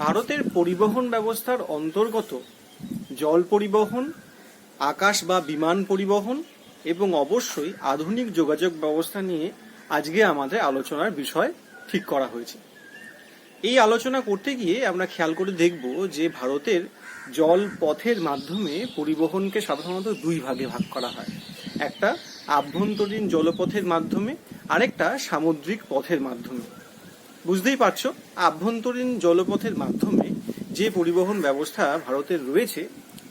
ভারতের পরিবহন ব্যবস্থার অন্তর্গত জল পরিবহন, আকাশ বা বিমান পরিবহন এবং অবশ্যই আধুনিক যোগাযোগ ব্যবস্থা নিয়ে আজকে আমাদের আলোচনার বিষয় ঠিক করা হয়েছে। এই আলোচনা করতে গিয়ে আমরা খেয়াল করে দেখব যে ভারতের জল পথের মাধ্যমে পরিবহনকে সাধারণত দুই ভাগে ভাগ করা হয়। একটা আভ্যন্তরীণ জলপথের মাধ্যমে, আরেকটা সামুদ্রিক পথের মাধ্যমে। বুঝতেই পারছো, আভ্যন্তরীণ জলপথের মাধ্যমে যে পরিবহন ব্যবস্থা ভারতের রয়েছে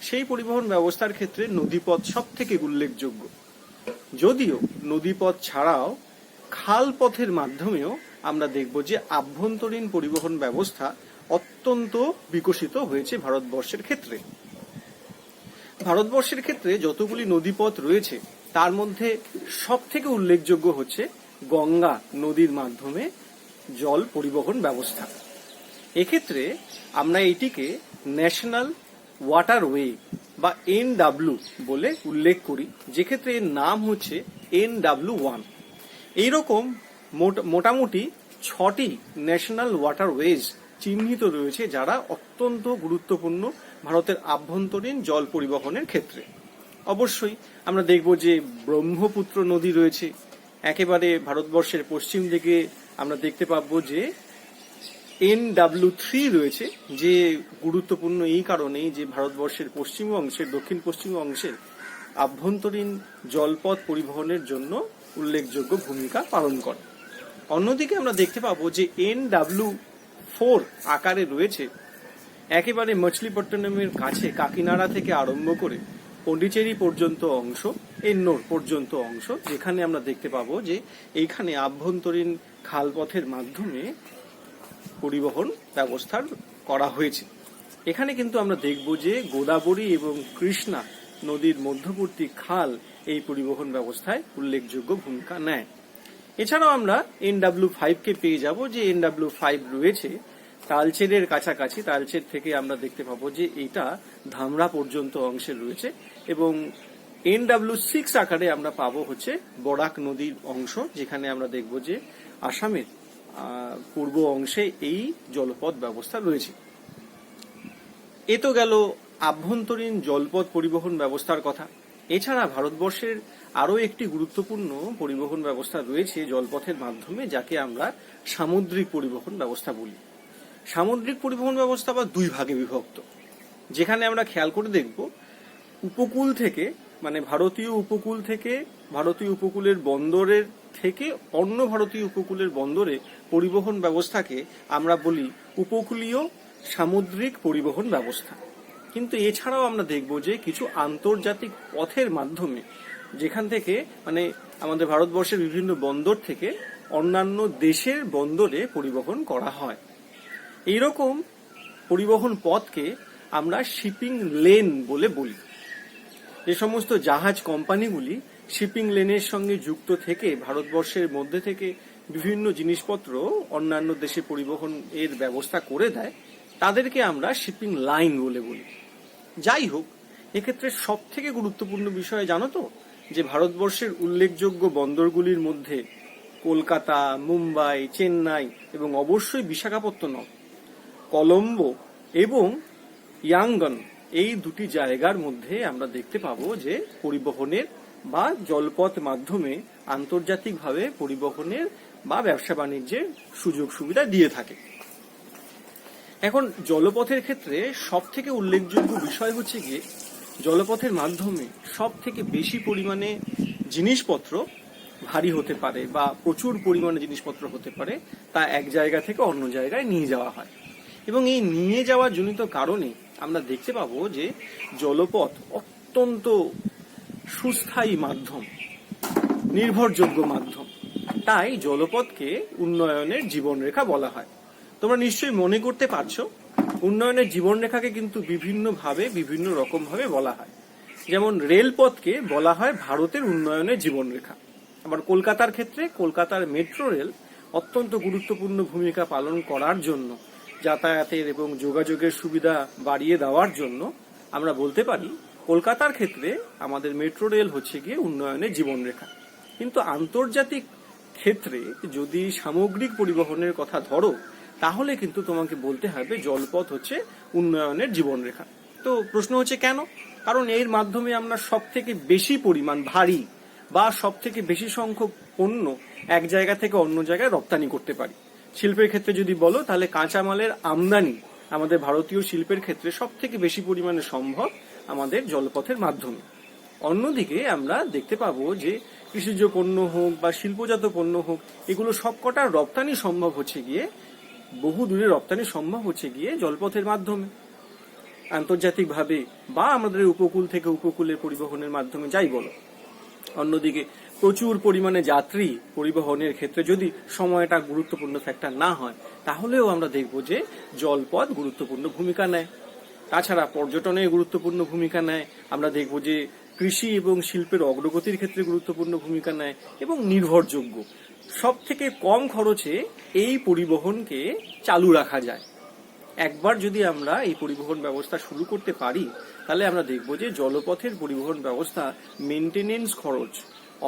সেই পরিবহন ব্যবস্থার ক্ষেত্রে নদীপথ সব থেকে উল্লেখযোগ্য। যদিও নদীপথ ছাড়াও খাল পথের মাধ্যমেও আমরা দেখব যে আভ্যন্তরীণ পরিবহন ব্যবস্থা অত্যন্ত বিকশিত হয়েছে ভারতবর্ষের ক্ষেত্রে। ভারতবর্ষের ক্ষেত্রে যতগুলি নদীপথ রয়েছে তার মধ্যে সব থেকে উল্লেখযোগ্য হচ্ছে গঙ্গা নদীর মাধ্যমে জল পরিবহন ব্যবস্থা। এক্ষেত্রে আমরা এটিকে ন্যাশনাল ওয়াটারওয়ে বা NW বলে উল্লেখ করি, যেক্ষেত্রে এর নাম হচ্ছে NW1। এইরকম মোটামুটি 6টি ন্যাশনাল ওয়াটারওয়েজ চিহ্নিত রয়েছে যারা অত্যন্ত গুরুত্বপূর্ণ ভারতের আভ্যন্তরীণ জল পরিবহনের ক্ষেত্রে। অবশ্যই আমরা দেখব যে ব্রহ্মপুত্র নদী রয়েছে একেবারে ভারতবর্ষের পশ্চিম দিকে। আমরা দেখতে পাবো যে NW3 রয়েছে, যে গুরুত্বপূর্ণ এই কারণেই যে ভারতবর্ষের পশ্চিম অংশের দক্ষিণ পশ্চিম অংশের আভ্যন্তরীণ জলপথ পরিবহনের জন্য উল্লেখযোগ্য ভূমিকা পালন করে। অন্যদিকে আমরা দেখতে পাবো যে NW4 আকারে রয়েছে একেবারে মছলিপট্টনমের কাছে কাকিনাড়া থেকে আরম্ভ করে পন্ডিচেরি পর্যন্ত অংশ, এন্নোর পর্যন্ত অংশ, যেখানে আমরা দেখতে পাবো যে এইখানে আভ্যন্তরীণ খালপথের মাধ্যমে পরিবহন ব্যবস্থা করা হয়েছে। এখানে কিন্তু আমরা দেখব যে গোদাবরী এবং কৃষ্ণা নদীর মধ্যবর্তী খাল এই পরিবহন ব্যবস্থায় উল্লেখযোগ্য ভূমিকা নেয়। এছাড়াও আমরা NW5 কে পেয়ে যাব, যে NW5 রয়েছে তালচেরের কাছাকাছি। তালচের থেকে আমরা দেখতে পাবো যে এটা ধামরা পর্যন্ত অংশে রয়েছে, এবং NW6 আকারে আমরা পাবো হচ্ছে বরাক নদীর অংশ, যেখানে আমরা দেখব যে আসামের পূর্ব অংশে এই জলপথ ব্যবস্থা রয়েছে। এ তো গেল আভ্যন্তরীণ জলপথ পরিবহন ব্যবস্থার কথা। এছাড়া ভারতবর্ষের আরও একটি গুরুত্বপূর্ণ পরিবহন ব্যবস্থা রয়েছে জলপথের মাধ্যমে, যাকে আমরা সামুদ্রিক পরিবহন ব্যবস্থা বলি। সামুদ্রিক পরিবহন ব্যবস্থা বা দুই ভাগে বিভক্ত, যেখানে আমরা খেয়াল করে দেখব উপকূল থেকে, মানে ভারতীয় উপকূল থেকে, ভারতীয় উপকূলের বন্দরের থেকে অন্য ভারতীয় উপকূলের বন্দরে পরিবহন ব্যবস্থাকে আমরা বলি উপকূলীয় সামুদ্রিক পরিবহন ব্যবস্থা। কিন্তু এছাড়াও আমরা দেখব যে কিছু আন্তর্জাতিক পথের মাধ্যমে, যেখান থেকে মানে আমাদের ভারতবর্ষের বিভিন্ন বন্দর থেকে অন্যান্য দেশের বন্দরে পরিবহন করা হয়। এইরকম পরিবহন পথকে আমরা শিপিং লেন বলে বলি। যে সমস্ত জাহাজ কোম্পানিগুলি শিপিং লেনের সঙ্গে যুক্ত থেকে ভারতবর্ষের মধ্যে থেকে বিভিন্ন জিনিসপত্র অন্যান্য দেশে পরিবহন এর ব্যবস্থা করে দেয়, তাদেরকে আমরা শিপিং লাইন বলে বলি। যাই হোক, এক্ষেত্রে সব থেকে গুরুত্বপূর্ণ বিষয় জানো তো, যে ভারতবর্ষের উল্লেখযোগ্য বন্দরগুলির মধ্যে কলকাতা, মুম্বাই, চেন্নাই এবং অবশ্যই বিশাখাপত্তনম, কলম্বো এবং ইয়াঙ্গন, এই দুটি জায়গার মধ্যে আমরা দেখতে পাবো যে পরিবহনের বা জলপথ মাধ্যমে আন্তর্জাতিকভাবে পরিবহনের বা ব্যবসা বাণিজ্যের সুযোগ সুবিধা দিয়ে থাকে। এখন জলপথের ক্ষেত্রে সব থেকে উল্লেখযোগ্য বিষয় হচ্ছে গিয়ে জলপথের মাধ্যমে সব থেকে বেশি পরিমাণে জিনিসপত্র ভারী হতে পারে বা প্রচুর পরিমাণে জিনিসপত্র হতে পারে, তা এক জায়গা থেকে অন্য জায়গায় নিয়ে যাওয়া হয়। এবং এই নিয়ে যাওয়ার জনিত কারণে আমরা দেখতে পাবো যে জলপথ অত্যন্ত সুস্থায়ী মাধ্যম, নির্ভরযোগ্য মাধ্যম। তাই জলপথকে উন্নয়নের জীবনরেখা বলা হয়। তোমরা নিশ্চয়ই মনে করতে পারছো, উন্নয়নের জীবনরেখাকে কিন্তু বিভিন্নভাবে বিভিন্ন রকমভাবে বলা হয়। যেমন রেলপথকে বলা হয় ভারতের উন্নয়নের জীবনরেখা। আবার কলকাতার ক্ষেত্রে কলকাতার মেট্রো রেল অত্যন্ত গুরুত্বপূর্ণ ভূমিকা পালন করার জন্য, যাতায়াতের এবং যোগাযোগের সুবিধা বাড়িয়ে দেওয়ার জন্য আমরা বলতে পারি কলকাতার ক্ষেত্রে আমাদের মেট্রো রেল হচ্ছে গিয়ে উন্নয়নের জীবনরেখা। কিন্তু আন্তর্জাতিক ক্ষেত্রে যদি সামগ্রিক পরিবহনের কথা ধরো, তাহলে কিন্তু তোমাকে বলতে হবে জলপথ হচ্ছে উন্নয়নের জীবনরেখা। তো প্রশ্ন হচ্ছে কেন? কারণ এর মাধ্যমে আমরা সব থেকে বেশি পরিমাণ ভারী বা সব থেকে বেশি সংখ্যক পণ্য এক জায়গা থেকে অন্য জায়গায় রপ্তানি করতে পারি। শিল্পের ক্ষেত্রে যদি বলো তাহলে কাঁচামালের আমদানি আমাদের ভারতীয় শিল্পের ক্ষেত্রে সব থেকে বেশি পরিমাণে সম্ভব আমাদের জলপথের মাধ্যমে। অন্যদিকে আমরা দেখতে পাবো যে কৃষিজ পণ্য হোক বা শিল্পজাত পণ্য হোক, এগুলো সবকটা রপ্তানি সম্ভব হচ্ছে গিয়ে, বহু দূরে রপ্তানি সম্ভব হচ্ছে গিয়ে জলপথের মাধ্যমে, আন্তর্জাতিকভাবে বা আমাদের উপকূল থেকে উপকূলের পরিবহনের মাধ্যমে, যাই বলো। অন্যদিকে প্রচুর পরিমাণে যাত্রী পরিবহনের ক্ষেত্রে যদি সময়টা গুরুত্বপূর্ণ ফ্যাক্টর না হয়, তাহলেও আমরা দেখব যে জলপথ গুরুত্বপূর্ণ ভূমিকা নেয়। তাছাড়া পর্যটনে গুরুত্বপূর্ণ ভূমিকা নেয়। আমরা দেখব যে কৃষি এবং শিল্পের অগ্রগতির ক্ষেত্রে গুরুত্বপূর্ণ ভূমিকা নেয় এবং নির্ভরযোগ্য। সব থেকে কম খরচে এই পরিবহনকে চালু রাখা যায়। একবার যদি আমরা এই পরিবহন ব্যবস্থা শুরু করতে পারি, তাহলে আমরা দেখব যে জলপথের পরিবহন ব্যবস্থা মেনটেনেন্স খরচ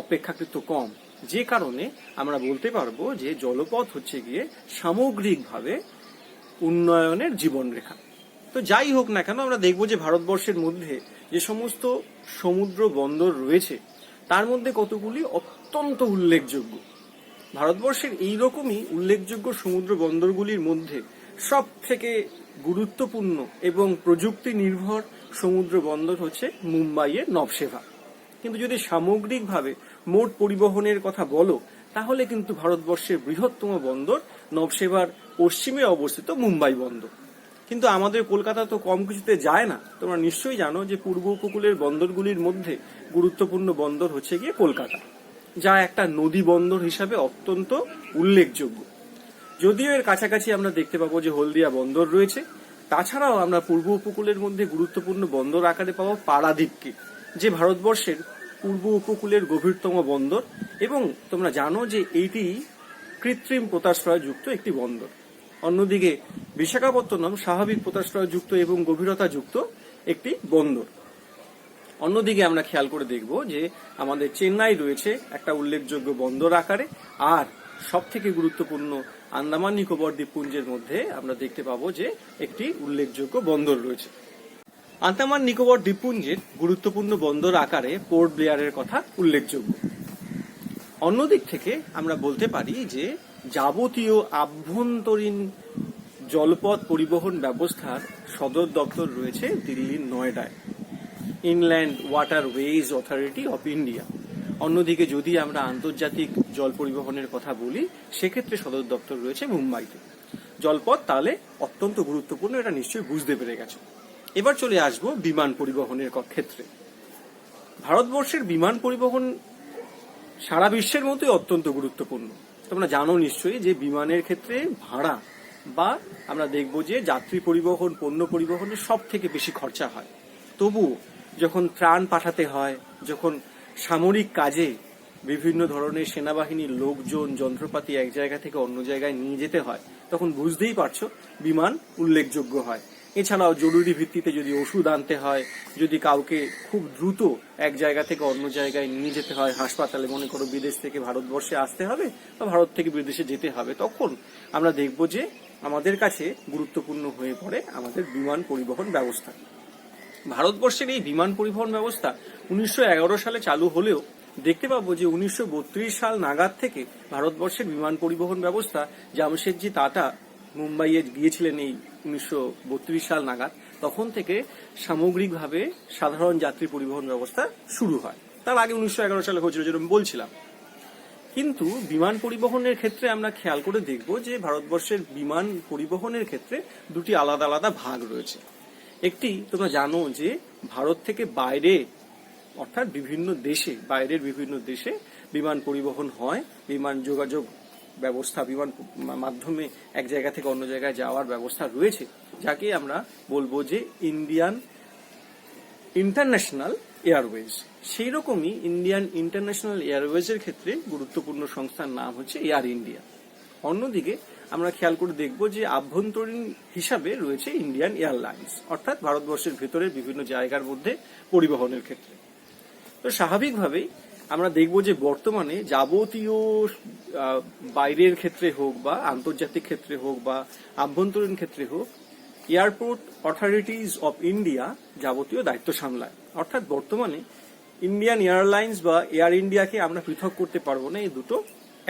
অপেক্ষাকৃত কম, যে কারণে আমরা বলতে পারবো যে জলপথ হচ্ছে গিয়ে সামগ্রিকভাবে উন্নয়নের জীবনরেখা। তো যাই হোক না কেন, আমরা দেখব যে ভারতবর্ষের মধ্যে যে সমস্ত সমুদ্র বন্দর রয়েছে তার মধ্যে কতগুলি অত্যন্ত উল্লেখযোগ্য। ভারতবর্ষের এইরকমই উল্লেখযোগ্য সমুদ্র বন্দরগুলির মধ্যে সব থেকে গুরুত্বপূর্ণ এবং প্রযুক্তি নির্ভর সমুদ্র বন্দর হচ্ছে মুম্বাইয়ের নবসেভা। কিন্তু যদি সামগ্রিকভাবে মোট পরিবহনের কথা বলো, তাহলে কিন্তু ভারতবর্ষের বৃহত্তম বন্দর নবসেভার পশ্চিমে অবস্থিত মুম্বাই বন্দর। কিন্তু আমাদের কলকাতা তো কম কিছুতে যায় না। তোমরা নিশ্চয়ই জানো যে পূর্ব উপকূলের বন্দরগুলির মধ্যে গুরুত্বপূর্ণ বন্দর হচ্ছে গিয়ে কলকাতা, যা একটা নদী বন্দর হিসাবে অত্যন্ত উল্লেখযোগ্য। যদিও এর কাছাকাছি আমরা দেখতে পাবো যে হলদিয়া বন্দর রয়েছে, তাছাড়াও আমরা পূর্ব উপকূলের মধ্যে গুরুত্বপূর্ণ বন্দর আকারে পাবো পারাদ্বীপকে, যে ভারতবর্ষের পূর্ব উপকূলের গভীরতম বন্দর, এবং তোমরা জানো যে এইটি কৃত্রিম পোতাশ্রয়যুক্ত একটি বন্দর। অন্যদিকে বিশাখাপত্তনম স্বাভাবিক পোতাশ্রয়যুক্ত এবং গভীরতা যুক্ত একটি বন্দর। অন্যদিকে আমরা খেয়াল করে দেখব যে আমাদের চেন্নাই রয়েছে একটা উল্লেখযোগ্য বন্দর আকারে, আর সব থেকে গুরুত্বপূর্ণ আন্দামান নিকোবর দ্বীপপুঞ্জের মধ্যে আমরা দেখতে পাবো যে একটি উল্লেখযোগ্য বন্দর রয়েছে। আন্দামান নিকোবর দ্বীপপুঞ্জের গুরুত্বপূর্ণ বন্দর আকারে পোর্ট ব্লেয়ারের কথা উল্লেখযোগ্য। অন্যদিক থেকে আমরা বলতে পারি যে যাবতীয় আভ্যন্তরীণ জলপথ পরিবহন ব্যবস্থার সদর দপ্তর রয়েছে দিল্লির নয়ডায়, inland waterways authority of India. অন্যদিকে যদি আমরা আন্তর্জাতিক জল পরিবহনের কথা বলি, সেক্ষেত্রে সদর দপ্তর রয়েছে মুম্বাইতে। জলপথ তাহলে অত্যন্ত গুরুত্বপূর্ণ, এটা নিশ্চয়ই বুঝতে পেরে গেছে। এবার চলে আসবো বিমান পরিবহনের ক্ষেত্রে। ভারতবর্ষের বিমান পরিবহন সারা বিশ্বের মতোই অত্যন্ত গুরুত্বপূর্ণ। তোমরা জানো নিশ্চয়ই যে বিমানের ক্ষেত্রে ভাড়া বা আমরা দেখব যে যাত্রী পরিবহন, পণ্য পরিবহনের সব থেকে বেশি খরচা হয়। তবু যখন ত্রাণ পাঠাতে হয়, যখন সামরিক কাজে বিভিন্ন ধরনের সেনাবাহিনীর লোকজন, যন্ত্রপাতি এক জায়গা থেকে অন্য জায়গায় নিয়ে যেতে হয়, তখন বুঝতেই পারছো বিমান উল্লেখযোগ্য হয়। এছাড়াও জরুরি ভিত্তিতে যদি ওষুধ আনতে হয়, যদি কাউকে খুব দ্রুত এক জায়গা থেকে অন্য জায়গায় নিয়ে যেতে হয় হাসপাতালে, মনে করো বিদেশ থেকে ভারতবর্ষে আসতে হবে বা ভারত থেকে বিদেশে যেতে হবে, তখন আমরা দেখব যে আমাদের কাছে গুরুত্বপূর্ণ হয়ে পড়ে আমাদের বিমান পরিবহন ব্যবস্থা। ভারতবর্ষের এই বিমান পরিবহন ব্যবস্থা 1911 সালে চালু হলেও দেখতে পাবো যে 1932 সাল নাগাদ থেকে ভারতবর্ষের বিমান পরিবহন ব্যবস্থা, জামশেদজি টাটা মুম্বাইয়ে গিয়েছিলেন এই 1932 সাল নাগাদ, তখন থেকে সামগ্রিকভাবে সাধারণ যাত্রী পরিবহন ব্যবস্থা শুরু হয়। তার আগে 1911 সালে হয়েছিল, যেরকম বলছিলাম। কিন্তু বিমান পরিবহনের ক্ষেত্রে আমরা খেয়াল করে দেখব যে ভারতবর্ষের বিমান পরিবহনের ক্ষেত্রে দুটি আলাদা আলাদা ভাগ রয়েছে। একটি, তোমরা জানো যে ভারত থেকে বাইরে, অর্থাৎ বিভিন্ন দেশে, বাইরের বিভিন্ন দেশে বিমান পরিবহন হয়, বিমান যোগাযোগ ব্যবস্থা, বিমান মাধ্যমে এক জায়গা থেকে অন্য জায়গায় যাওয়ার ব্যবস্থা রয়েছে, যাকে আমরা বলবো যে ইন্ডিয়ান ইন্টারন্যাশনাল এয়ারওয়েজ। সেই রকমই ইন্ডিয়ান ইন্টারন্যাশনাল এয়ারওয়েজের ক্ষেত্রে গুরুত্বপূর্ণ সংস্থার নাম হচ্ছে এয়ার ইন্ডিয়া। অন্যদিকে আমরা খেয়াল করে দেখব যে আভ্যন্তরীণ হিসাবে রয়েছে ইন্ডিয়ান এয়ারলাইন্স, অর্থাৎ ভারতবর্ষের ভেতরের বিভিন্ন জায়গার মধ্যে পরিবহনের ক্ষেত্রে। তো স্বাভাবিকভাবেই আমরা দেখব যে বর্তমানে যাবতীয় বাইরের ক্ষেত্রে হোক বা আন্তর্জাতিক ক্ষেত্রে হোক বা আভ্যন্তরীণ ক্ষেত্রে হোক, এয়ারপোর্ট অথরিটিজ অফ ইন্ডিয়া যাবতীয় দায়িত্ব সামলায়। অর্থাৎ বর্তমানে ইন্ডিয়ান এয়ারলাইন্স বা এয়ার ইন্ডিয়াকে আমরা পৃথক করতে পারবো না, এই দুটো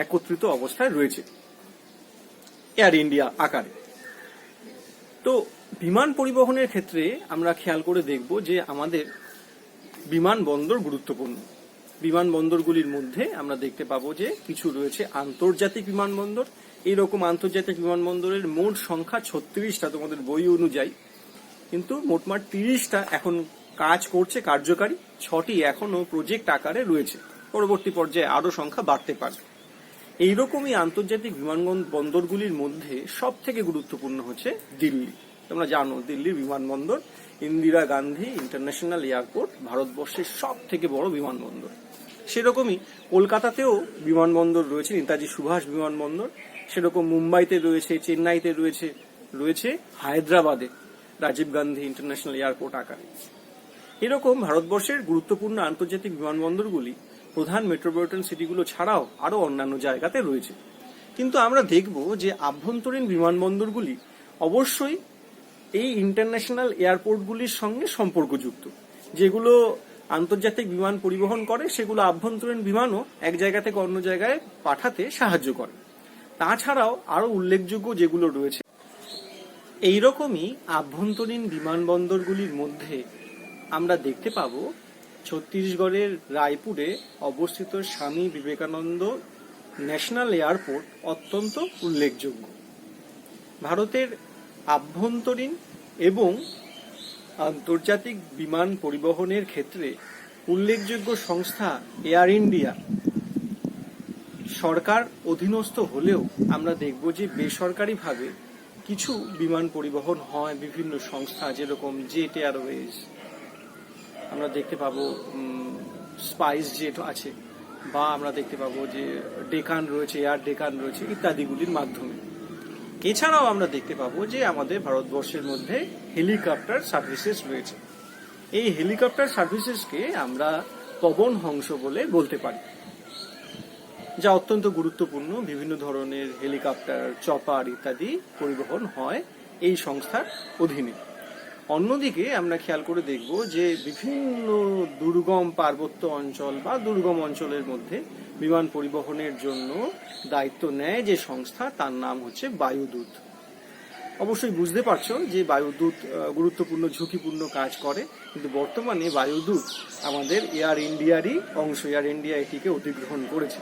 একত্রিত অবস্থায় রয়েছে এয়ার ইন্ডিয়া আকারে। তো বিমান পরিবহনের ক্ষেত্রে আমরা খেয়াল করে দেখব যে আমাদের বিমানবন্দর গুরুত্বপূর্ণ। বিমানবন্দরগুলির মধ্যে আমরা দেখতে পাবো যে কিছু রয়েছে আন্তর্জাতিক বিমানবন্দর। এইরকম আন্তর্জাতিক বিমানবন্দরের মোট সংখ্যা 36টা তোমাদের বই অনুযায়ী, কিন্তু মোটমাট 30টা এখন কাজ করছে কার্যকারী, 6টি এখনো প্রজেক্ট আকারে রয়েছে। পরবর্তী পর্যায়ে আরো সংখ্যা বাড়তে পারে। এইরকমই আন্তর্জাতিক বিমানবন্দরগুলির মধ্যে সব থেকে গুরুত্বপূর্ণ হচ্ছে দিল্লি। তোমরা জানো দিল্লির বিমানবন্দর ইন্দিরা গান্ধী ইন্টারন্যাশনাল এয়ারপোর্ট ভারতবর্ষের সব থেকে বড় বিমানবন্দর। সেরকমই কলকাতাতেও বিমানবন্দর রয়েছে, নেতাজি সুভাষ বিমানবন্দর। সেরকম মুম্বাইতে রয়েছে, চেন্নাইতে রয়েছে হায়দ্রাবাদে রাজীব গান্ধী ইন্টারন্যাশনাল এয়ারপোর্ট আকারে। এরকম ভারতবর্ষের গুরুত্বপূর্ণ আন্তর্জাতিক বিমানবন্দরগুলি প্রধান মেট্রোপলিটন সিটিগুলো ছাড়াও আরো অন্যান্য জায়গাতে রয়েছে। কিন্তু আমরা দেখব যে আভ্যন্তরীণ বিমানবন্দরগুলি অবশ্যই এই ইন্টারন্যাশনাল এয়ারপোর্টগুলির সঙ্গে সম্পর্কযুক্ত। যেগুলো আন্তর্জাতিক বিমান পরিবহন করে সেগুলো আভ্যন্তরীণ বিমানও এক জায়গা থেকে অন্য জায়গায় পাঠাতে সাহায্য করে। তাছাড়াও আরো উল্লেখযোগ্য যেগুলো রয়েছে, এইরকমই আভ্যন্তরীণ বিমানবন্দরগুলির মধ্যে আমরা দেখতে পাব ছত্তিশগড়ের রায়পুরে অবস্থিত স্বামী বিবেকানন্দ ন্যাশনাল এয়ারপোর্ট অত্যন্ত উল্লেখযোগ্য। ভারতের আভ্যন্তরীণ এবং আন্তর্জাতিক বিমান পরিবহনের ক্ষেত্রে উল্লেখযোগ্য সংস্থা এয়ার ইন্ডিয়া সরকার অধীনস্থ হলেও আমরা দেখব যে বেসরকারিভাবে কিছু বিমান পরিবহন হয় বিভিন্ন সংস্থা, যেরকম জেট এয়ারওয়েজ, আমরা দেখতে পাবো স্পাইস জেট আছে, বা আমরা দেখতে পাবো যে ডেকান রয়েছে, এয়ার ডেকান রয়েছে ইত্যাদিগুলির মাধ্যমে। এছাড়াও আমরা দেখতে পাবো যে আমাদের ভারতবর্ষের মধ্যে হেলিকপ্টার সার্ভিসেস রয়েছে। এই হেলিকপ্টার সার্ভিসেসকে আমরা পবন হংস বলে বলতে পারি, যা অত্যন্ত গুরুত্বপূর্ণ। বিভিন্ন ধরনের হেলিকপ্টার, চপার ইত্যাদি পরিবহন হয় এই সংস্থার অধীনে। অন্যদিকে আমরা খেয়াল করে দেখব যে বিভিন্ন দুর্গম পার্বত্য অঞ্চল বা দুর্গম অঞ্চলের মধ্যে বিমান পরিবহনের জন্য দায়িত্ব নেয় যে সংস্থা, তার নাম হচ্ছে বায়ুদূত। অবশ্যই বুঝতে পারছো যে বায়ুদূত গুরুত্বপূর্ণ ঝুঁকিপূর্ণ কাজ করে, কিন্তু বর্তমানে বায়ুদূত আমাদের এয়ার ইন্ডিয়ারই অংশ। এয়ার ইন্ডিয়া এটিকে অধিগ্রহণ করেছে।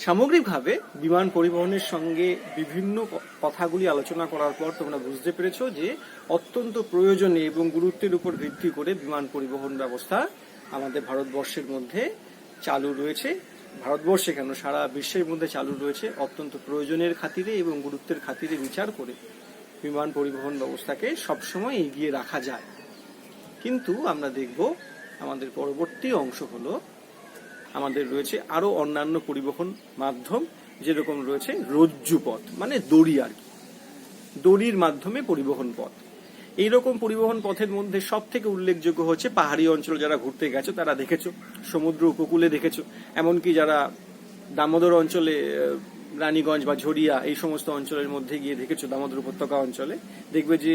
সামগ্রিকভাবে বিমান পরিবহনের সঙ্গে বিভিন্ন কথাগুলি আলোচনা করার পর তোমরা বুঝতে পেরেছো যে অত্যন্ত প্রয়োজনে এবং গুরুত্বের উপর ভিত্তি করে বিমান পরিবহন ব্যবস্থা আমাদের ভারতবর্ষের মধ্যে চালু রয়েছে। ভারতবর্ষে কেন, সারা বিশ্বের মধ্যে চালু রয়েছে। অত্যন্ত প্রয়োজনের খাতিরে এবং গুরুত্বের খাতিরে বিচার করে বিমান পরিবহন ব্যবস্থাকে সবসময় এগিয়ে রাখা যায়। কিন্তু আমরা দেখব আমাদের পরবর্তী অংশ হলো আমাদের রয়েছে আরো অন্যান্য পরিবহন মাধ্যম, যেরকম রয়েছে রজ্জুপথ, মানে দড়ি আর কি, দড়ির মাধ্যমে পরিবহন পথ। এইরকম পরিবহন পথের মধ্যে সব থেকে উল্লেখযোগ্য হচ্ছে পাহাড়ি অঞ্চল। যারা ঘুরতে গেছো তারা দেখেছো, সমুদ্র উপকূলে দেখেছো, এমনকি যারা দামোদর অঞ্চলে, রানীগঞ্জ বা ঝরিয়া এই সমস্ত অঞ্চলের মধ্যে গিয়ে দেখেছো, দামোদর উপত্যকা অঞ্চলে দেখবে যে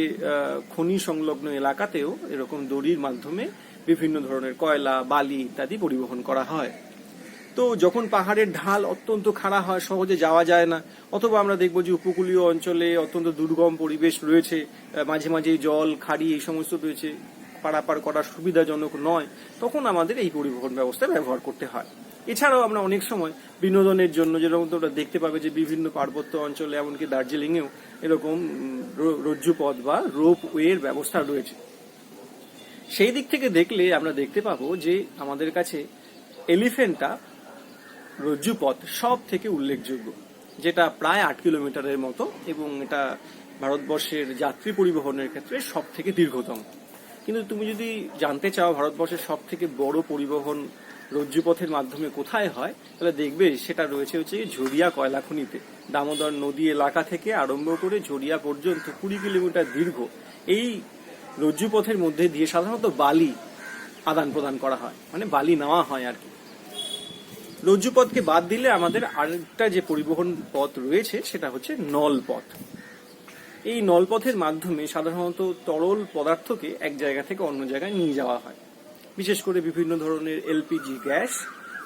খনি সংলগ্ন এলাকাতেও এরকম দড়ির মাধ্যমে বিভিন্ন ধরনের কয়লা, বালি ইত্যাদি পরিবহন করা হয়। তো যখন পাহাড়ের ঢাল অত্যন্ত খাড়া হয়, সহজে যাওয়া যায় না, অথবা আমরা দেখব যে উপকূলীয় অঞ্চলে অত্যন্ত দুর্গম পরিবেশ রয়েছে, মাঝে মাঝে জল, খাড়ি এই সমস্ত রয়েছে, পারাপার করা সুবিধাজনক নয়, তখন আমাদের এই পরিবহন ব্যবস্থা ব্যবহার করতে হয়। এছাড়াও আমরা অনেক সময় বিনোদনের জন্য, যেরকম তোমরা দেখতে পাবে যে বিভিন্ন পার্বত্য অঞ্চলে, এমনকি দার্জিলিংয়েও এরকম রজ্জুপথ বা রোপ ওয়ের ব্যবস্থা রয়েছে। সেই দিক থেকে দেখলে আমরা দেখতে পাবো যে আমাদের কাছে এলিফেন্টা রজ্জুপথ সব থেকে উল্লেখযোগ্য, যেটা প্রায় 8 কিলোমিটারের মতো, এবং এটা ভারতবর্ষের যাত্রী পরিবহনের ক্ষেত্রে সব থেকে দীর্ঘতম। কিন্তু তুমি যদি জানতে চাও ভারতবর্ষের সব থেকে বড় পরিবহন রজ্জুপথের মাধ্যমে কোথায় হয়, তাহলে দেখবে সেটা রয়েছে হচ্ছে ঝরিয়া কয়লা খনিতে। দামোদর নদী এলাকা থেকে আরম্ভ করে ঝরিয়া পর্যন্ত 20 কিলোমিটার দীর্ঘ এই রজ্জুপথের মধ্যে দিয়ে সাধারণত বালি আদান প্রদান করা হয়, মানে বালি নেওয়া হয় আর কি। লজ্জুপথকে বাদ দিলে আমাদের আরেকটা যে পরিবহন পথ রয়েছে সেটা হচ্ছে নলপথ। এই নলপথের মাধ্যমে সাধারণত তরল পদার্থকে এক জায়গা থেকে অন্য জায়গায় নিয়ে যাওয়া হয়। বিশেষ করে বিভিন্ন ধরনের এলপিজি গ্যাস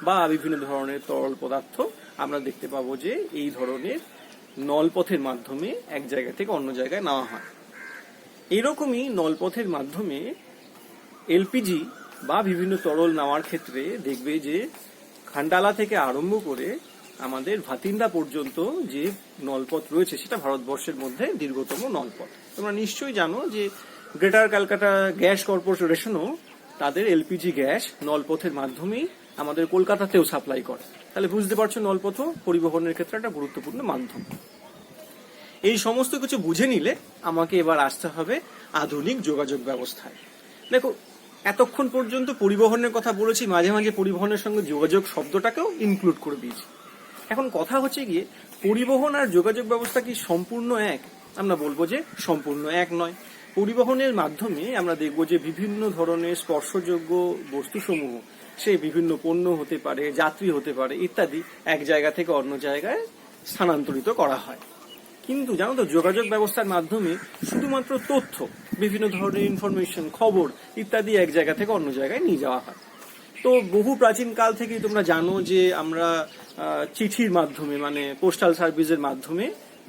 বা বিভিন্ন ধরনের তরল পদার্থ আমরা দেখতে পাবো যে এই ধরনের নলপথের মাধ্যমে এক জায়গা থেকে অন্য জায়গায় নেওয়া হয়। এইরকমই নলপথের মাধ্যমে এলপিজি বা বিভিন্ন তরল নেওয়ার ক্ষেত্রে দেখবে যে খান্ডালা থেকে আরম্ভ করে আমাদের ভাতিন্দা পর্যন্ত যে নলপথ রয়েছে সেটা ভারতবর্ষের মধ্যে দীর্ঘতম নলপথ। তোমরা নিশ্চয়ই জানো যে গ্রেটার ক্যালকাটা গ্যাস কর্পোরেশনও তাদের এলপিজি গ্যাস নলপথের মাধ্যমেই আমাদের কলকাতাতেও সাপ্লাই করে। তাহলে বুঝতে পারছো নলপথ পরিবহনের ক্ষেত্রে একটা গুরুত্বপূর্ণ মাধ্যম। এই সমস্ত কিছু বুঝে নিলে আমাকে এবার আসতে হবে আধুনিক যোগাযোগ ব্যবস্থায়। দেখো, এতক্ষণ পর্যন্ত পরিবহনের কথা বলেছি, মাঝে মাঝে পরিবহনের সঙ্গে যোগাযোগ শব্দটাকেও ইনক্লুড করে দিয়েছি। এখন কথা হচ্ছে গিয়ে পরিবহন আর যোগাযোগ ব্যবস্থা কি সম্পূর্ণ এক? আমরা বলবো যে সম্পূর্ণ এক নয়। পরিবহনের মাধ্যমে আমরা দেখব যে বিভিন্ন ধরনের স্পর্শযোগ্য বস্তুসমূহ, সে বিভিন্ন পণ্য হতে পারে, যাত্রী হতে পারে ইত্যাদি, এক জায়গা থেকে অন্য জায়গায় স্থানান্তরিত করা হয়। কিন্তু জানো তো, যোগাযোগ ব্যবস্থার মাধ্যমে শুধুমাত্র তথ্য, বিভিন্ন ধরনের ইনফরমেশন, খবর ইত্যাদি এক জায়গা থেকে অন্য জায়গায় নিয়ে যাওয়া হয়। তো বহু প্রাচীন কাল থেকেই তোমরা জানো যে আমরা চিঠির মাধ্যমে, মানে পোস্টাল সার্ভিসের মাধ্যমে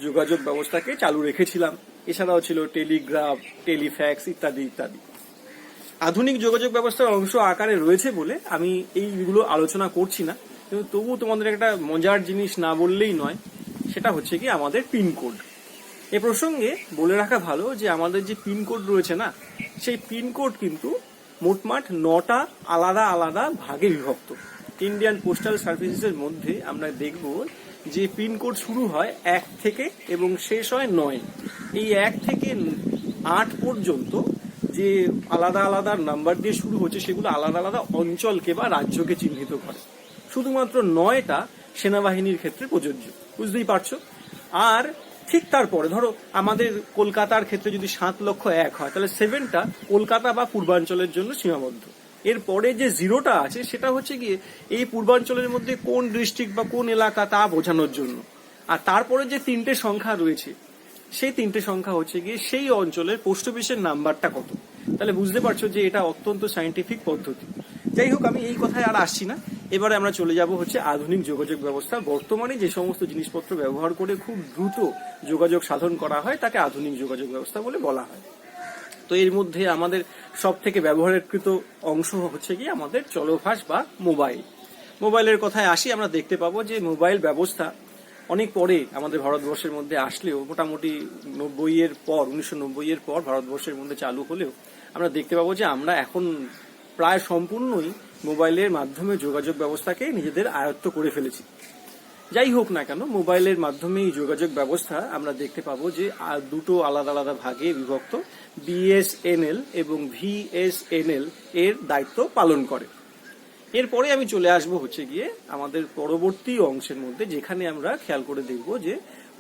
যোগাযোগ ব্যবস্থাকে চালু রেখেছিলাম। এছাড়াও ছিল টেলিগ্রাফ, টেলিফ্যাক্স ইত্যাদি ইত্যাদি। আধুনিক যোগাযোগ ব্যবস্থার অংশ আকারে রয়েছে বলে আমি এইগুলো আলোচনা করছি না, কিন্তু তবু তোমাদের একটা মজার জিনিস না বললেই নয়, সেটা হচ্ছে কি আমাদের পিনকোড। এ প্রসঙ্গে বলে রাখা ভালো যে আমাদের যে পিনকোড রয়েছে না, সেই পিনকোড কিন্তু মোটমাট 9টা আলাদা আলাদা ভাগে বিভক্ত। ইন্ডিয়ান পোস্টাল সার্ভিসেসের মধ্যে আমরা দেখব যে পিনকোড শুরু হয় 1 থেকে এবং শেষ হয় 9। এই 1 থেকে 8 পর্যন্ত যে আলাদা আলাদা নাম্বার দিয়ে শুরু হচ্ছে, সেগুলো আলাদা আলাদা অঞ্চলকে বা রাজ্যকে চিহ্নিত করে। শুধুমাত্র 9টা সেনাবাহিনীর ক্ষেত্রে প্রযোজ্য, বুঝতেই পারছো। আর ঠিক তারপরে ধরো আমাদের কলকাতার ক্ষেত্রে যদি 7,01,000 হয়, তাহলে 7টা কলকাতা বা পূর্বাঞ্চলের জন্য সীমাবদ্ধ। এরপরে যে 0টা আছে সেটা হচ্ছে গিয়ে এই পূর্বাঞ্চলের মধ্যে কোন ডিস্ট্রিক্ট বা কোন এলাকা তা বোঝানোর জন্য। আর তারপরে যে 3টে সংখ্যা রয়েছে, সেই 3টে সংখ্যা হচ্ছে গিয়ে সেই অঞ্চলের পোস্ট অফিসের নাম্বারটা কত। তাহলে বুঝতে পারছো যে এটা অত্যন্ত সায়েন্টিফিক পদ্ধতি। যাই হোক, আমি এই কথায় আর আসছি না। এবারে আমরা চলে যাব হচ্ছে আধুনিক যোগাযোগ ব্যবস্থা। বর্তমানে যে সমস্ত জিনিসপত্র ব্যবহার করে খুব দ্রুত যোগাযোগ সাধন করা হয় তাকে আধুনিক যোগাযোগ ব্যবস্থা বলে বলা হয়। তো এর মধ্যে আমাদের সব থেকে ব্যবহারকৃত অংশ হচ্ছে কি আমাদের চলভাস বা মোবাইল। মোবাইলের কথায় আসি, আমরা দেখতে পাবো যে মোবাইল ব্যবস্থা অনেক পরে আমাদের ভারতবর্ষের মধ্যে আসলেও, মোটামুটি 1990-এর পর ভারতবর্ষের মধ্যে চালু হলেও আমরা দেখতে পাবো যে আমরা এখন প্রায় সম্পূর্ণই মোবাইলের মাধ্যমে যোগাযোগ ব্যবস্থাকে নিজেদের আয়ত্ত করে ফেলেছি। যাই হোক না কেন, মোবাইলের মাধ্যমে এই যোগাযোগ ব্যবস্থা আমরা দেখতে পাবো যে দুটো আলাদা আলাদা ভাগে বিভক্ত। বিএসএনএল এবং ভিএসএনএল এর দায়িত্ব পালন করে। এরপরে আমি চলে আসবো হচ্ছে গিয়ে আমাদের পরবর্তী অংশের মধ্যে, যেখানে আমরা খেয়াল করে দেখব যে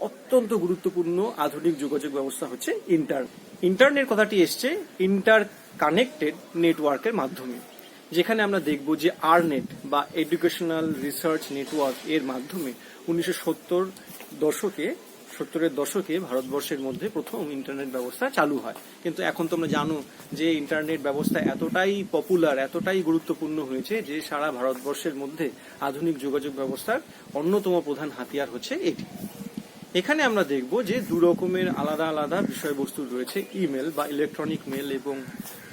অত্যন্ত গুরুত্বপূর্ণ আধুনিক যোগাযোগ ব্যবস্থা হচ্ছে ইন্টারনেট কথাটি এসছে ইন্টার কানেক্টেড নেটওয়ার্কের মাধ্যমে, যেখানে আমরা দেখব যে আরনেট বা এডুকেশনাল রিসার্চ নেটওয়ার্ক এর মাধ্যমে 1970-এর দশকে ভারতবর্ষের মধ্যে প্রথম ইন্টারনেট ব্যবস্থা চালু হয়। কিন্তু এখন তোমরা জানো যে ইন্টারনেট ব্যবস্থা এতটাই পপুলার, এতটাই গুরুত্বপূর্ণ হয়েছে যে সারা ভারতবর্ষের মধ্যে আধুনিক যোগাযোগ ব্যবস্থার অন্যতম প্রধান হাতিয়ার হচ্ছে এটি। এখানে আমরা দেখব যে দু রকমের আলাদা আলাদা বিষয়বস্তু রয়েছে। ইমেল বা ইলেকট্রনিক মেল এবং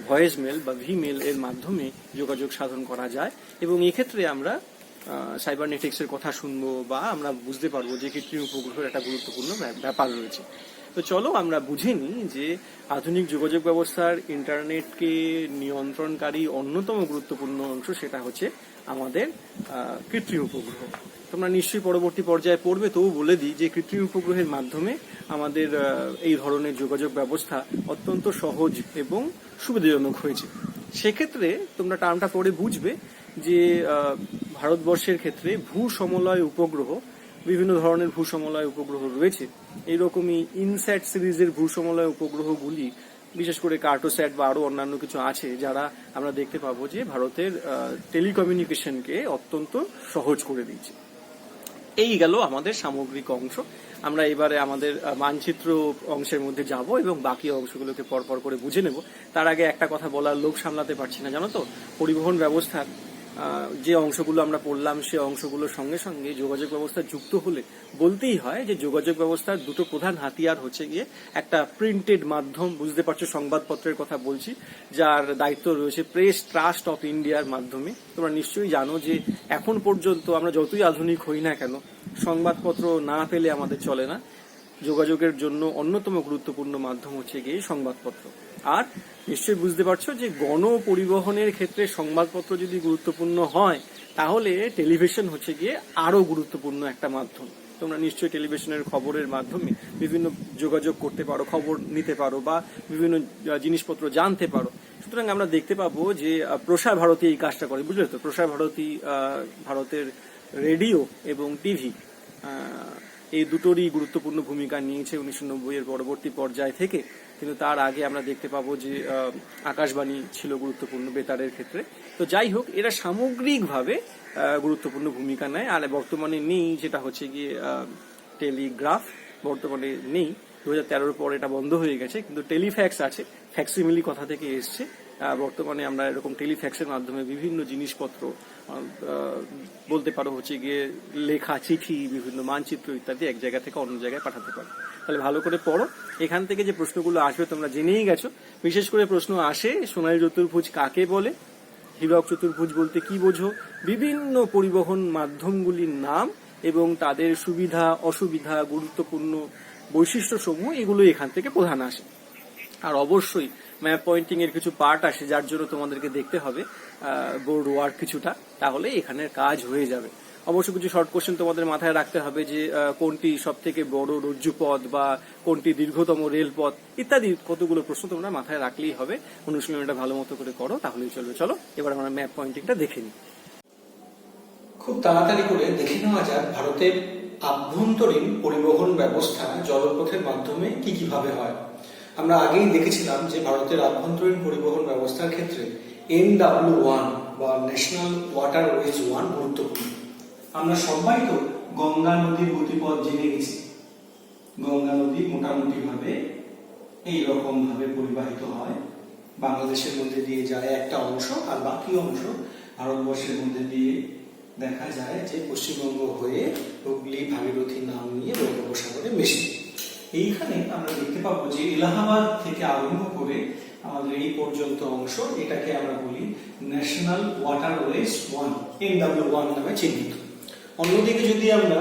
ভয়েস মেল বা ভিমেল এর মাধ্যমে যোগাযোগ সাধন করা যায়, এবং এক্ষেত্রে আমরা সাইবারনেটিক্সের কথা শুনবো বা আমরা বুঝতে পারবো যে কৃত্রিম উপগ্রহের একটা গুরুত্বপূর্ণ ব্যাপার রয়েছে। তো চলো আমরা বুঝে নিই যে আধুনিক যোগাযোগ ব্যবস্থার ইন্টারনেটকে নিয়ন্ত্রণকারী অন্যতম গুরুত্বপূর্ণ অংশ সেটা হচ্ছে আমাদের কৃত্রিম উপগ্রহ। তোমরা নিশ্চয়ই পরবর্তী পর্যায়ে পড়বে, তবু বলে দিই যে কৃত্রিম উপগ্রহের মাধ্যমে আমাদের এই ধরনের যোগাযোগ ব্যবস্থা অত্যন্ত সহজ এবং সুবিধাজনক হয়েছে। সেক্ষেত্রে তোমরা টার্মটা পড়ে বুঝবে যে ভারতবর্ষের ক্ষেত্রে ভূ সমলয় উপগ্রহ, বিভিন্ন ধরনের ভূ সমলয় উপগ্রহ রয়েছে। এইরকমই ইনস্যাট সিরিজের ভূ সমলয় উপগ্রহগুলি বিশেষ করে কার্টোস্যাট বা আরো অন্যান্য কিছু আছে, যারা আমরা দেখতে পাবো যে ভারতের টেলিকমিউনিকেশনকে অত্যন্ত সহজ করে দিয়েছে। এই গেল আমাদের সামগ্রিক অংশ। আমরা এবারে আমাদের মানচিত্র অংশের মধ্যে যাব এবং বাকি অংশগুলোকে পরপর করে বুঝে নেব। তার আগে একটা কথা বলার লোভ সামলাতে পারছি না, জানো তো, পরিবহন ব্যবস্থার যে অংশগুলো আমরা পড়লাম সে অংশগুলোর সঙ্গে সঙ্গে যোগাযোগ ব্যবস্থা যুক্ত হলে বলতেই হয় যে যোগাযোগ ব্যবস্থার দুটো প্রধান হাতিয়ার হচ্ছে গিয়ে একটা প্রিন্টেড মাধ্যম, বুঝতে পারছো সংবাদপত্রের কথা বলছি, যার দায়িত্ব রয়েছে প্রেস ট্রাস্ট অফ ইন্ডিয়ার মাধ্যমে। তোমরা নিশ্চয়ই জানো যে এখন পর্যন্ত আমরা যতই আধুনিক হই না কেন, সংবাদপত্র না পেলে আমাদের চলে না। যোগাযোগের জন্য অন্যতম গুরুত্বপূর্ণ মাধ্যম হচ্ছে গিয়ে সংবাদপত্র। আর নিশ্চয়ই বুঝতে পারছো যে গণ পরিবহনের ক্ষেত্রে সংবাদপত্র যদি গুরুত্বপূর্ণ হয়, তাহলে টেলিভিশন হচ্ছে গিয়ে আরো গুরুত্বপূর্ণ একটা মাধ্যম। তোমরা নিশ্চয়ই টেলিভিশনের খবরের মাধ্যমে বিভিন্ন যোগাযোগ করতে পারো, খবর নিতে পারো বা বিভিন্ন জিনিসপত্র জানতে পারো। সুতরাং আমরা দেখতে পাবো যে প্রসার ভারতী এই কাজটা করে, বুঝলে তো। প্রসার ভারতী ভারতের রেডিও এবং টিভি এই দুটোরই গুরুত্বপূর্ণ ভূমিকা নিয়েছে 1990 এর পরবর্তী পর্যায় থেকে। কিন্তু তার আগে আমরা দেখতে পাবো যে আকাশবাণী ছিল গুরুত্বপূর্ণ বেতারের ক্ষেত্রে। তো যাই হোক, এরা সামগ্রিকভাবে গুরুত্বপূর্ণ ভূমিকা নেয়। আর বর্তমানে নেই যেটা হচ্ছে গিয়ে টেলিগ্রাফ, বর্তমানে নেই। 2013 পর এটা বন্ধ হয়ে গেছে, কিন্তু টেলিফ্যাক্স আছে, ফ্যাক্সিমিলি কথা থেকে এসছে। বর্তমানে আমরা এরকম টেলিফ্যাক্সের মাধ্যমে বিভিন্ন জিনিসপত্র বলতে পারো হচ্ছে গিয়ে লেখা চিঠি, বিভিন্ন মানচিত্র ইত্যাদি এক জায়গা থেকে অন্য জায়গায় পাঠাতে পারো। তাহলে ভালো করে পড়ো। এখান থেকে যে প্রশ্নগুলো আসবে তোমরা জেনেই গেছো। বিশেষ করে প্রশ্ন আসে সোনালী চতুর্ভুজ কাকে বলে, হীরক চতুর্ভুজ বলতে কি বোঝো, বিভিন্ন পরিবহন মাধ্যমগুলির নাম এবং তাদের সুবিধা অসুবিধা, গুরুত্বপূর্ণ বৈশিষ্ট্য সমূহ, এগুলো এখান থেকে প্রধান আসে। আর অবশ্যই ম্যাপ পয়েন্টিং এর কিছু পার্ট আসে, যার জন্য তোমাদেরকে দেখতে হবে বোর্ড ওয়ার্ক কিছুটা, তাহলে এখানের কাজ হয়ে যাবে। অবশ্য কিছু শর্ট কোশ্চেন তোমাদের মাথায় রাখতে হবে যে কোনটি সব থেকে বড় রজ্জুপথ বা কোনটি দীর্ঘতম রেলপথ ইত্যাদি কতগুলো প্রশ্ন তোমরা মাথায় রাখলেই হবে। অনুশীলনটা ভালো মতো করে করো, তাহলেই চলবে। চলো এবার আমরা ম্যাপ পয়েন্টিংটা দেখে নিই। খুব তাড়াতাড়ি করে দেখে নেওয়া যাক ভারতের আভ্যন্তরীণ পরিবহন ব্যবস্থা জলপথের মাধ্যমে কি কিভাবে হয়। আমরা আগেই দেখেছিলাম যে ভারতের আভ্যন্তরীণ পরিবহন ব্যবস্থার ক্ষেত্রে NW1 বা ন্যাশনাল ওয়াটারওয়েজ 1 গুরুত্বপূর্ণ। আমরা সবাই তো গঙ্গা নদীর গতিপথ জেনে গেছি। গঙ্গা নদী মোটামুটি ভাবে এইরকম ভাবে পরিবাহিত হয়, বাংলাদেশের মধ্যে দিয়ে যায় একটা অংশ, আর বাকি অংশ ভারতবর্ষের মধ্যে দিয়ে দেখা যায় যে পশ্চিমবঙ্গ হয়ে হুগলি ভাগীরথী নাম নিয়ে বঙ্গোপসাগরে মেশে। এইখানে আমরা দেখতে পাবো যে এলাহাবাদ থেকে আরম্ভ করে আমাদের এই পর্যন্ত অংশ, এটাকে আমরা বলি ন্যাশনাল ওয়াটারওয়েজ 1, NW1 নামে চিহ্নিত। অন্যদিকে যদি আমরা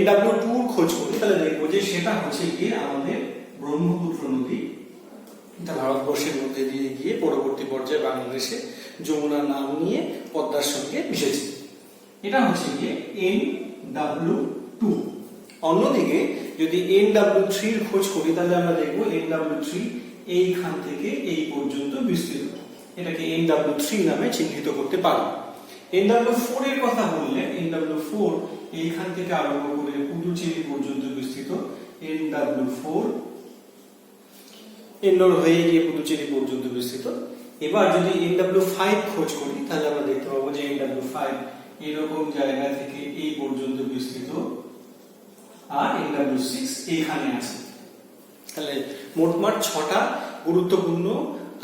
NW2 খোঁজ করি, তাহলে দেখবো যে সেটা হচ্ছে গিয়ে আমাদের ব্রহ্মপুত্র নদী, এটা ভারতবর্ষের মধ্যে দিয়ে গিয়ে পরবর্তী পর্যায়ে বাংলাদেশে যমুনা নাম নিয়ে পদ্মার সঙ্গে মিশেছে। এটা হচ্ছে গিয়ে NW2। অন্যদিকে যদি NW3 এর খোঁজ করি, তাহলে আমরা দেখবো NW3 এইখান থেকে এই পর্যন্ত বিস্তৃত, এটাকে NW3 নামে চিহ্নিত করতে পারি। NW4 এর কথা বললে NW4 এইখান থেকে আরম্ভ করে পুদুচেরি পর্যন্ত বিস্তৃত, NW4 এন্ডোর হয়ে গিয়ে পুদুচেরি পর্যন্ত বিস্তৃত। এবার যদি NW5 খোঁজ করি, তাহলে আমরা দেখতে পাবো যে NW5 এরকম জায়গা থেকে এই পর্যন্ত বিস্তৃত, আর NW6 এইখানে আছে। তাহলে মোটমাট 6টা গুরুত্বপূর্ণ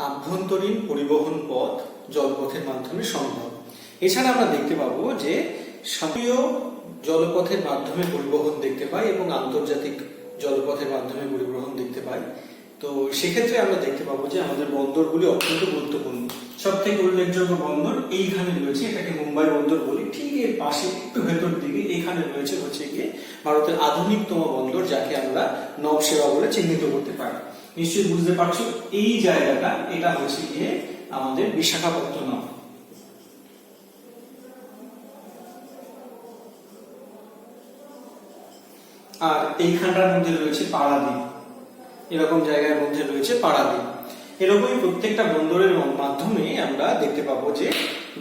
আভ্যন্তরীণ পরিবহন পথ জলপথের মাধ্যমে সম্ভব। এছাড়া আমরা দেখতে পাবো যে সাগরীয় জলপথের মাধ্যমে পরিবহন দেখতে পাই এবং আন্তর্জাতিক জলপথের মাধ্যমে পরিবহন দেখতে পাই। তো সেক্ষেত্রে আমরা দেখতে পাবো যে আমাদের বন্দরগুলি অত্যন্ত গুরুত্বপূর্ণ। সব থেকে উল্লেখযোগ্য বন্দর এইখানে রয়েছে, এটাকে মুম্বাই বন্দর বলি। ঠিক এর পাশে একটু ভেতর দিকে এখানে রয়েছে হচ্ছে গিয়ে ভারতের আধুনিকতম বন্দর, যাকে আমরা নবসেবা বলে চিহ্নিত করতে পারি। নিশ্চয়ই বুঝতে পারছো এই জায়গাটা, এটা হচ্ছে গিয়ে আমাদের বিশাখাপত্তনম। আর এইখানটার মধ্যে রয়েছে পারাদ্বীপ, এরকম জায়গার মধ্যে রয়েছে পারাদ্বীপ। এরকমই প্রত্যেকটা বন্দরের মাধ্যমে আমরা দেখতে পাবো যে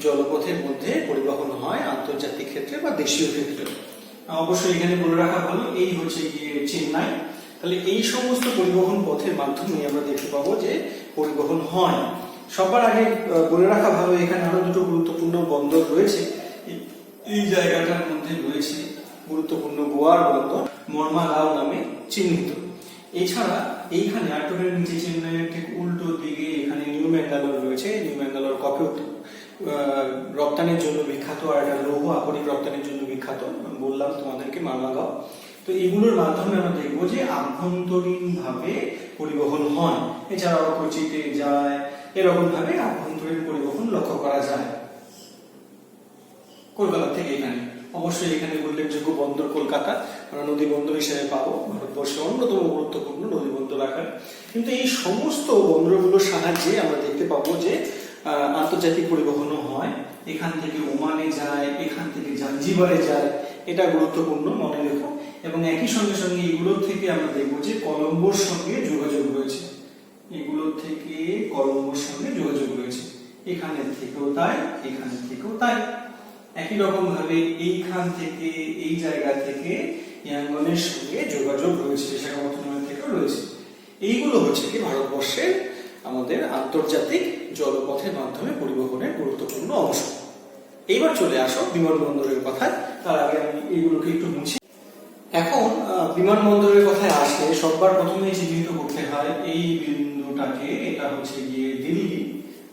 জলপথের মধ্যে পরিবহন হয় আন্তর্জাতিক ক্ষেত্রে বা দেশীয় ক্ষেত্রে। অবশ্যই এখানে বলে রাখা ভালো, এই হচ্ছে গিয়ে চেন্নাই। তাহলে এই সমস্ত পরিবহন পথের মাধ্যমে আমরা দেখতে পাবো যে পরিবহন হয়। সবার আগে বলে রাখা ভালো, এখানে আরো দুটো গুরুত্বপূর্ণ বন্দর রয়েছে। এই জায়গাটার মধ্যে রয়েছে গুরুত্বপূর্ণ গোয়ার বন্দর, মর্মাগাঁও নামে চিহ্নিত। এছাড়া এইখানে আটকের নিচে চেন্নাইয়ের ঠিক উল্টো দিকে এখানে নিউ ম্যাঙ্গালোর রয়েছে। নিউ ম্যাঙ্গালোর কফি রপ্তানির জন্য বিখ্যাত, আর একটা লৌহ আকরিক রপ্তানির জন্য বিখ্যাত। বললাম তোমাদেরকে মর্মাগাঁও। তো এগুলোর মাধ্যমে আমরা দেখবো যে আভ্যন্তরীণ ভাবে পরিবহন হয়। এছাড়াও কোচিতে যায়, এরকম ভাবে আভ্যন্তরীণ পরিবহন লক্ষ্য করা যায় কলকাতা থেকে এখানে। অবশ্যই এখানে উল্লেখযোগ্য বন্দর কলকাতা, আমরা নদী বন্দর হিসেবে পাবো, ভারতবর্ষের অন্যতম গুরুত্বপূর্ণ নদী বন্দর আকার। কিন্তু এই সমস্ত বন্দরগুলোর সাহায্যে আমরা দেখতে পাবো যে আন্তর্জাতিক পরিবহনও হয়। এখান থেকে ওমানে যায়, এখান থেকে জাঞ্জিবারে যায়, এটা গুরুত্বপূর্ণ, মনে রেখো। এবং একই সঙ্গে সঙ্গে এগুলোর থেকে আমরা দেখবো যে কলম্বোর সঙ্গে যোগাযোগ রয়েছে। এগুলোর থেকে কলম্বোর সঙ্গে যোগাযোগ রয়েছে, এখানের থেকেও তাই, এখানের থেকেও তাই। একই রকম ভাবে এইখান থেকে, এই জায়গা থেকে ইয়াঙ্গনের সঙ্গে যোগাযোগ রয়েছে, বিশাখাপত্তনমের থেকেও রয়েছে। এইগুলো হচ্ছে কি ভারতবর্ষের আমাদের আন্তর্জাতিক জলপথের মাধ্যমে পরিবহনের গুরুত্বপূর্ণ অংশ। এইবার চলে আসো বিমানবন্দরের কথায়। তার আগে আমি এইগুলোকে একটু মুছি। এখন বিমানবন্দরের কথায় আসলে সবার প্রথমে চিহ্নিত করতে হয় এই বিন্দুটাকে। এটা হচ্ছে গিয়ে দিল্লি।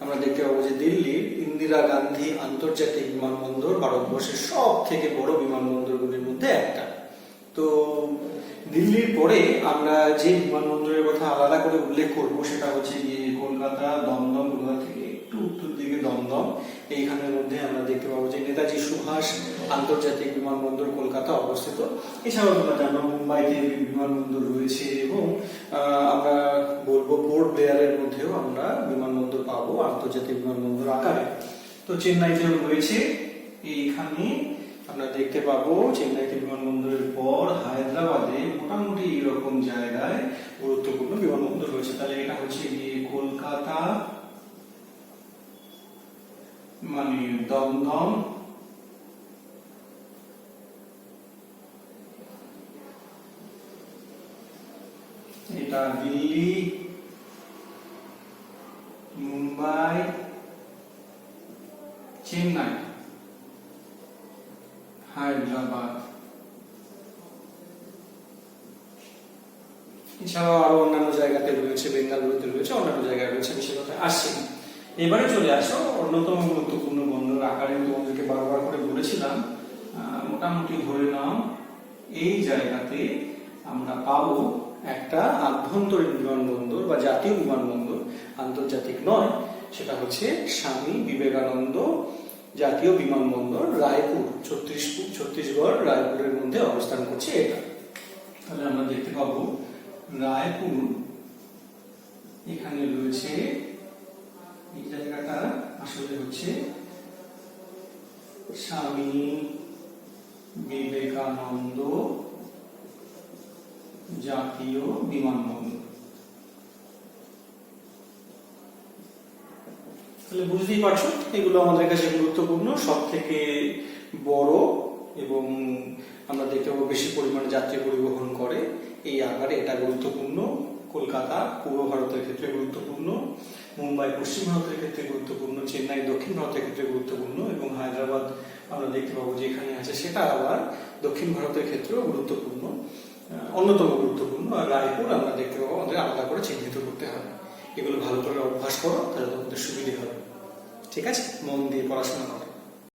আমরা দেখতে পাবো যে দিল্লির ইন্দিরা গান্ধী আন্তর্জাতিক বিমানবন্দর ভারতবর্ষের সব থেকে বড় বিমানবন্দরগুলির মধ্যে একটা। তো দিল্লির পরে আমরা যে বিমানবন্দরের কথা আলাদা করে উল্লেখ করবো সেটা হচ্ছে গিয়ে কলকাতা, দমদম। কলকাতা থেকে একটু উত্তর দিকে দমদম। এইখানের মধ্যে আমরা দেখতে পাবো যে নেতাজি সুভাষ আন্তর্জাতিক বিমানবন্দর কলকাতা অবস্থিত। এছাড়াও তোমরা জানো মুম্বাইতে বিমানবন্দর রয়েছে, এবং আমরা বলবো পোর্ট ব্লেয়ারের মধ্যেও আমরা বিমানবন্দর পাবো আন্তর্জাতিক বিমানবন্দর আকারে। তো চেন্নাইতেও রয়েছে। এইখানে আমরা দেখতে পাবো চেন্নাইতে বিমানবন্দরের পর হায়দ্রাবাদে মোটামুটি এরকম জায়গায় গুরুত্বপূর্ণ বিমানবন্দর রয়েছে। তাহলে এটা হচ্ছে গিয়ে কলকাতা, মানে দমদম, এটা দিল্লি, মুম্বাই, চেন্নাই, হায়দ্রাবাদ। এছাড়াও আরো অন্যান্য জায়গাতে রয়েছে, বেঙ্গালুরুতে রয়েছে, অন্যান্য জায়গায় রয়েছে, আমি সে কথা আসছি না। এবারে চলে আসো অন্যতম গুরুত্বপূর্ণ বন্দর আকারে তোমাদেরকে বারবার করে বলেছিলাম। মোটামুটি ধরে নাও এই জায়গাতে আমরা পাবো একটা আভ্যন্তরীণ বিমানবন্দর বা জাতীয় বিমানবন্দর, আন্তর্জাতিক নয়। সেটা হচ্ছে স্বামী বিবেকানন্দ জাতীয় বিমানবন্দর, রায়পুর, ছত্তিশগড় রায়পুরের মধ্যে অবস্থান করছে এটা। তাহলে আমরা দেখতে পাবো রায়পুর এখানে রয়েছে। এই জায়গাটা আসলে হচ্ছে স্বামী বিবেকানন্দ জাতীয় বিমানবন্দর। তাহলে বুঝতেই পারছো এগুলো আমাদের কাছে গুরুত্বপূর্ণ, সব থেকে বড়, এবং আমরা দেখতে পাবো বেশি পরিমাণে যাত্রী পরিবহন করে। এই আকারে এটা গুরুত্বপূর্ণ। কলকাতা পূর্ব ভারতের ক্ষেত্রে গুরুত্বপূর্ণ, মুম্বাই পশ্চিম ভারতের ক্ষেত্রে গুরুত্বপূর্ণ, চেন্নাই দক্ষিণ ভারতের ক্ষেত্রে গুরুত্বপূর্ণ, এবং হায়দ্রাবাদ আমরা দেখতে পাবো যে এখানে আছে, সেটা আবার দক্ষিণ ভারতের ক্ষেত্রেও গুরুত্বপূর্ণ, অন্যতম গুরুত্বপূর্ণ। আর রায়পুর আমরা দেখতে পাবো আমাদের আলাদা করে চিহ্নিত করতে হবে। এগুলো ভালো করে অভ্যাস করো, তাহলে তোমাদের সুবিধে হবে। ঠিক আছে, মন দিয়ে পড়াশোনা করো।